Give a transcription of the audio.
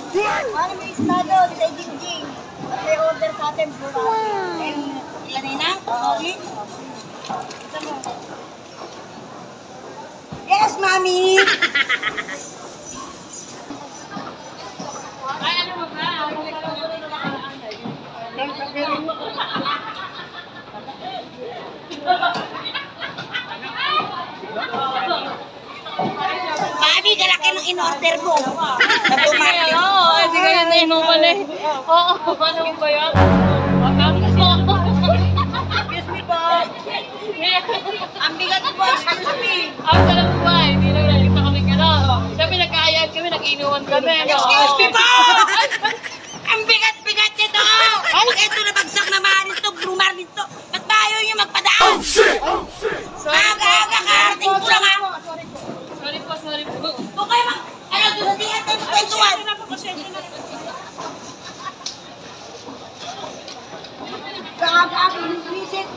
Ano may estado, sa Jingjing. At may order sa atin, bro. Ilan na yun? Sorry? Yes, mami! Ay, ano mo ba? Mami, galaki ng in-order mo. Nagtumaki. Oo, hindi kayo na inuman eh. Oo, ano ba yan? Excuse me po. Ang bigat po, excuse me. Ang salam ba, hindi na nakita kami gano'n. Kami nagkaayaan kami, nag-inuwan kami. Excuse me po! Ang bigat-bigat nito! Pag ito nabagsak na mahal nito, brumar nito, ba't ba ayaw nyo magpadaan? Aga-aga karating ko lang ha! Sorry po, sorry po. Kung kayo ano, doon hindi natin magkwentuhan. Aga-aga, visit.